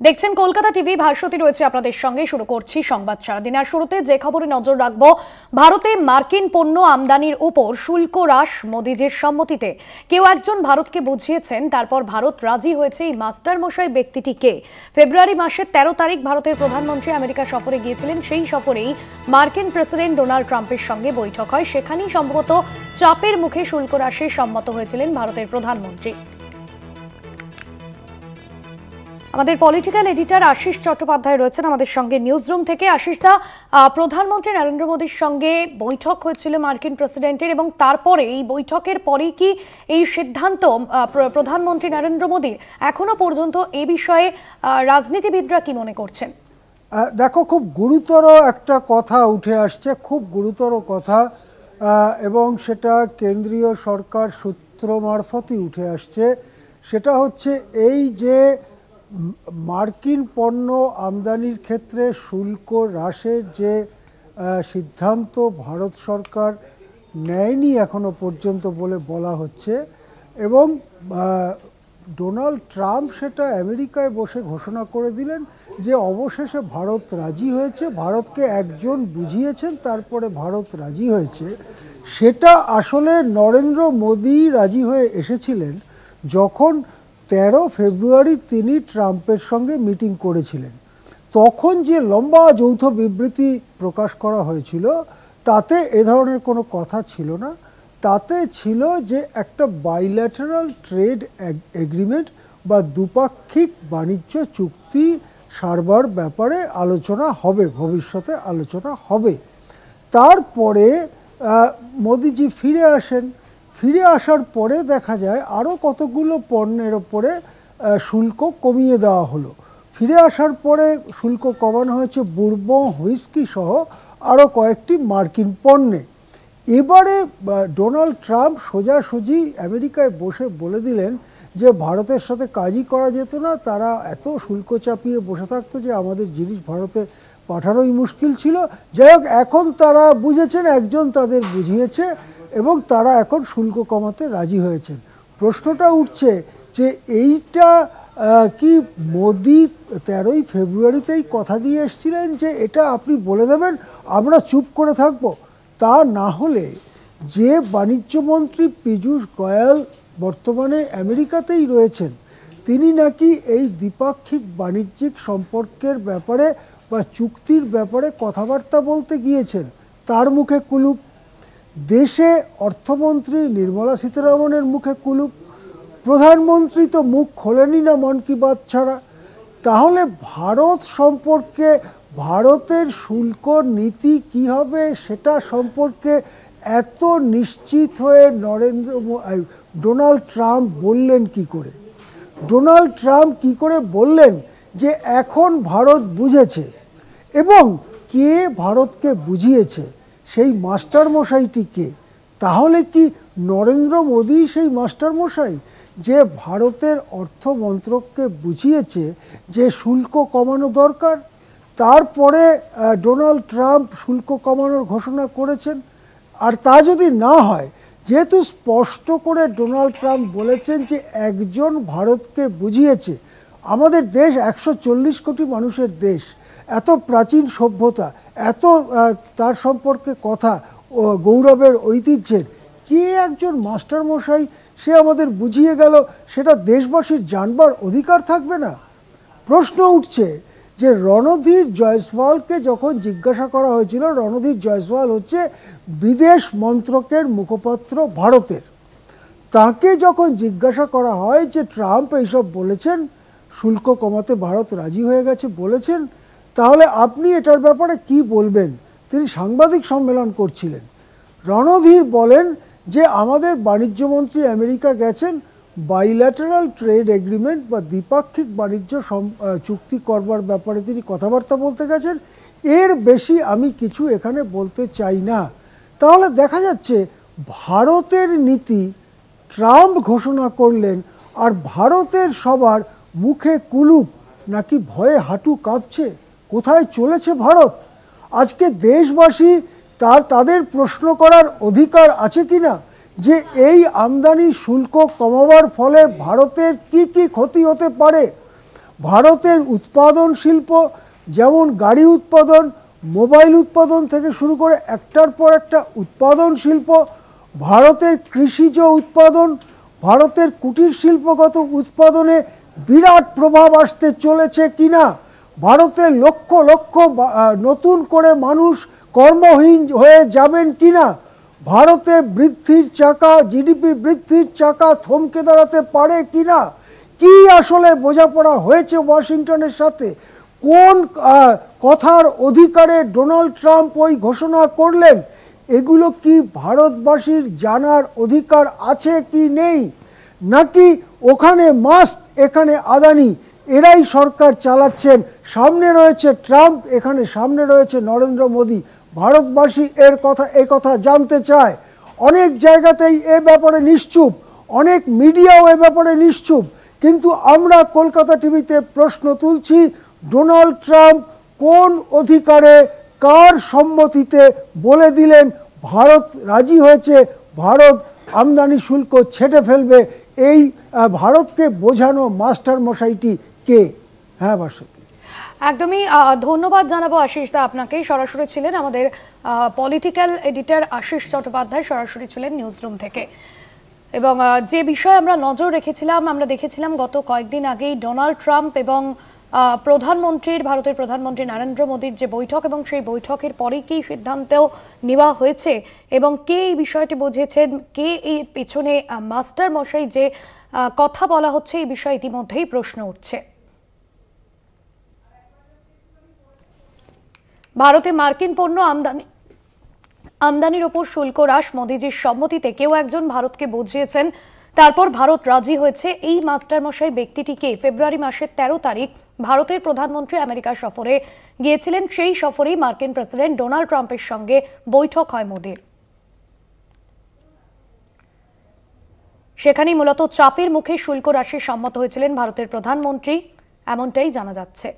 দেখছেন কলকাতা টিভি। ভাস্বতী রয়েছে আপনাদের সঙ্গে। শুরু করছি সংবাদ সারাদিন। আর শুরুতে যে খবরে নজর রাখবো, ভারতে মার্কিন পণ্য আমদানির উপর শুল্ক হ্রাস মোদিজির সম্মতিতে। কেউ একজন ভারতকে বুঝিয়েছেন, তারপর ভারত রাজি হয়েছে। এই মাস্টার মশাই ব্যক্তিটি কে? ফেব্রুয়ারি মাসের 13 তারিখ ভারতের প্রধানমন্ত্রী আমেরিকা সফরে গিয়েছিলেন। সেই সফরেই মার্কিন প্রেসিডেন্ট ডোনাল্ড ট্রাম্পের সঙ্গে বৈঠক হয়। সেখানেই সম্ভবত চাপের মুখে শুল্ক হ্রাসে সম্মত হয়েছিলেন ভারতের প্রধানমন্ত্রী। আমাদের পলিটিক্যাল এডিটর আশিস চট্টোপাধ্যায় রয়েছেন আমাদের সঙ্গে নিউজ রুম থেকে। আশিস দা, প্রধানমন্ত্রী নরেন্দ্র মোদীর সঙ্গে বৈঠক হয়েছিল মার্কিন প্রেসিডেন্টের, এবং তারপরে এই বৈঠকের পরেই কি এই সিদ্ধান্ত প্রধানমন্ত্রী নরেন্দ্র মোদীর? এখনো পর্যন্ত এ বিষয়ে রাজনীতিবিদরা কি মনে করছেন? দেখো, খুব গুরুতর একটা কথা উঠে আসছে, খুব গুরুতর কথা, এবং সেটা কেন্দ্রীয় সরকার সূত্র মারফতই উঠে আসছে। সেটা হচ্ছে এই যে মার্কিন পণ্য আমদানির ক্ষেত্রে শুল্ক হ্রাসের যে সিদ্ধান্ত ভারত সরকার নেয়নি এখনো পর্যন্ত বলে বলা হচ্ছে, এবং ডোনাল্ড ট্রাম্প সেটা আমেরিকায় বসে ঘোষণা করে দিলেন যে অবশেষে ভারত রাজি হয়েছে। ভারতকে একজন বুঝিয়েছেন, তারপরে ভারত রাজি হয়েছে। সেটা আসলে নরেন্দ্র মোদী রাজি হয়ে এসেছিলেন যখন 13 ফেব্রুয়ারি তিনি ট্রাম্পের সঙ্গে মিটিং করেছিলেন। তখন যে লম্বা যৌথ বিবৃতি প্রকাশ করা হয়েছিল, তাতে এ ধরনের কোনো কথা ছিল না। তাতে ছিল যে একটা বাইল্যাটারাল ট্রেড এগ্রিমেন্ট বা দ্বিপাক্ষিক বাণিজ্য চুক্তি সারবার ব্যাপারে আলোচনা হবে, ভবিষ্যতে আলোচনা হবে। তারপরে মোদিজি ফিরে আসেন। ফিরে আসার পরে দেখা যায় আরও কতগুলো পণ্যের ওপরে শুল্ক কমিয়ে দেওয়া হলো। ফিরে আসার পরে শুল্ক কমানো হয়েছে বুরবন হুইস্কি সহ আরও কয়েকটি মার্কিন পণ্যে। এবারে ডোনাল্ড ট্রাম্প সোজাসুজি আমেরিকায় বসে বলে দিলেন যে ভারতের সাথে কাজই করা যেত না, তারা এত শুল্ক চাপিয়ে বসে থাকতো যে আমাদের জিনিস ভারতে পাঠানোই মুশকিল ছিল। যাই হোক, এখন তারা বুঝেছেন, একজন তাদের বুঝিয়েছে, এবং তারা এখন শুল্ক কমাতে রাজি হয়েছেন। প্রশ্নটা উঠছে যে এইটা কি মোদি 13 ফেব্রুয়ারিতেই কথা দিয়ে এসেছিলেন যে এটা আপনি বলে দেবেন, আমরা চুপ করে থাকব? তা না হলে যে বাণিজ্যমন্ত্রী পীযূষ গোয়েল বর্তমানে আমেরিকাতেই রয়েছেন, তিনি নাকি এই দ্বিপাক্ষিক বাণিজ্যিক সম্পর্কের ব্যাপারে বা চুক্তির ব্যাপারে কথাবার্তা বলতে গিয়েছেন, তার মুখে কুলুপ। দেশে অর্থমন্ত্রী নির্মলা সীতারামনের মুখে কুলুপ। প্রধানমন্ত্রী তো মুখ খোলেনি না মন কি বাত ছাড়া। তাহলে ভারত সম্পর্কে, ভারতের শুল্ক নীতি কী হবে সেটা সম্পর্কে এত নিশ্চিত হয়ে ডোনাল্ড ট্রাম্প বললেন কি করে? ডোনাল্ড ট্রাম্প কি করে বললেন যে এখন ভারত বুঝেছে? এবং কে ভারতকে বুঝিয়েছে? সেই মাস্টারমশাইটি কে? তাহলে কি নরেন্দ্র মোদী সেই মাস্টারমশাই যে ভারতের অর্থমন্ত্রককে বুঝিয়েছে যে শুল্ক কমানো দরকার? তারপরে ডোনাল্ড ট্রাম্প শুল্ক কমানোর ঘোষণা করেছেন। আর তা যদি না হয়, যেহেতু স্পষ্ট করে ডোনাল্ড ট্রাম্প বলেছেন যে একজন ভারতকে বুঝিয়েছে, আমাদের দেশ 140 কোটি মানুষের দেশ, এত প্রাচীন সভ্যতা, এত তার সম্পর্কে কথা, গৌরবের ঐতিহ্যের, কে একজন মাস্টারমশাই সে আমাদের বুঝিয়ে গেল, সেটা দেশবাসীর জানবার অধিকার থাকবে না? প্রশ্ন উঠছে যে রণধীর জয়সওয়ালকে যখন জিজ্ঞাসা করা হয়েছিল, রণধীর জয়সওয়াল হচ্ছে বিদেশ মন্ত্রকের মুখপাত্র ভারতের, তাকে যখন জিজ্ঞাসা করা হয় যে ট্রাম্প এইসব বলেছেন, শুল্ক কমাতে ভারত রাজি হয়ে গেছে বলেছেন, তাহলে আপনি এটার ব্যাপারে কি বলবেন? তিনি সাংবাদিক সম্মেলন করছিলেন। রণধীর বলেন যে আমাদের বাণিজ্যমন্ত্রী আমেরিকা গেছেন, বাইল্যাটারাল ট্রেড এগ্রিমেন্ট বা দ্বিপাক্ষিক বাণিজ্য চুক্তি করবার ব্যাপারে তিনি কথাবার্তা বলতে গেছেন, এর বেশি আমি কিছু এখানে বলতে চাই না। তাহলে দেখা যাচ্ছে ভারতের নীতি ট্রাম্প ঘোষণা করলেন, আর ভারতের সবার মুখে কুলুপ, নাকি ভয়ে হাঁটু কাঁপছে? কোথায় চলেছে ভারত? আজকে দেশবাসী তাদের প্রশ্ন করার অধিকার আছে কিনা যে এই আমদানি শুল্ক কমাবার ফলে ভারতের কি কি ক্ষতি হতে পারে? ভারতের উৎপাদন শিল্প, যেমন গাড়ি উৎপাদন, মোবাইল উৎপাদন থেকে শুরু করে একটার পর একটা উৎপাদন শিল্প, ভারতের কৃষিজ উৎপাদন, ভারতের কুটির শিল্পগত উৎপাদনে বিরাট প্রভাব আসতে চলেছে কিনা, ভারতে লক্ষ লক্ষ নতুন করে মানুষ কর্মহীন হয়ে যাবেন কিনা, ভারতে বৃদ্ধির চাকা, জিডিপি বৃদ্ধির চাকা থমকে দাঁড়াতে পারে কিনা, কি আসলে বোঝাপড়া হয়েছে ওয়াশিংটনের সাথে, কোন কথার অধিকারে ডোনাল্ড ট্রাম্প ওই ঘোষণা করলেন, এগুলো কি ভারতবাসীর জানার অধিকার আছে কি নেই, নাকি ওখানে মাস্ক এখানে আদানি এরাই সরকার চালাচ্ছেন, সামনে রয়েছে ট্রাম্প, এখানে সামনে রয়েছে নরেন্দ্র মোদী। ভারতবাসী এই কথা জানতে চায়। অনেক জায়গাতেই এ ব্যাপারে নিশ্চুপ, অনেক মিডিয়াও এ ব্যাপারে নিশ্চুপ, কিন্তু আমরা কলকাতা টিভিতে প্রশ্ন তুলছি, ডোনাল্ড ট্রাম্প কোন অধিকারে কার সম্মতিতে বলে দিলেন ভারত রাজি হয়েছে, ভারত আমদানি শুল্ক ছেটে ফেলবে, এই ভারতকে বোঝানো মাস্টার মশাইটি কে? হ্যাঁ ভাস্বতী, একদমই ধন্যবাদ জানাবো আশিস দা আপনাকে। সরাসরি ছিলেন আমাদের পলিটিক্যাল এডিটর আশিস চট্টোপাধ্যায়, সরাসরি ছিলেন নিউজ রুম থেকে। এবং যে বিষয়ে আমরা নজর রেখেছিলাম, আমরা দেখেছিলাম গত কয়েকদিন আগেই ডোনাল্ড ট্রাম্প এবং ভারতের প্রধানমন্ত্রী নরেন্দ্র মোদীর যে বৈঠক, এবং সেই বৈঠকের পরেই কি সিদ্ধান্ত নেওয়া হয়েছে এবং কে এই বিষয়টি বুঝিয়েছেন, কে এই পেছনে মাস্টার মশাই যে কথা বলা হচ্ছে, এই বিষয়ে ইতিমধ্যেই প্রশ্ন উঠছে। ভারতে মার্কিন পণ্য আমদানির ওপর শুল্ক হ্রাস মোদিজির সম্মতিতে কেউ একজন ভারতকে বুঝিয়েছেন, তারপর ভারত রাজি হয়েছে। এই মাস্টারমশাই ব্যক্তিটিকে ফেব্রুয়ারি মাসের 13 তারিখ ভারতের প্রধানমন্ত্রী আমেরিকা সফরে গিয়েছিলেন। সেই সফরেই মার্কিন প্রেসিডেন্ট ডোনাল্ড ট্রাম্পের সঙ্গে বৈঠক হয় মোদির। সেখানেই মূলত চাপের মুখে শুল্ক হ্রাসে সম্মত হয়েছিলেন ভারতের প্রধানমন্ত্রী, এমনটাই জানা যাচ্ছে।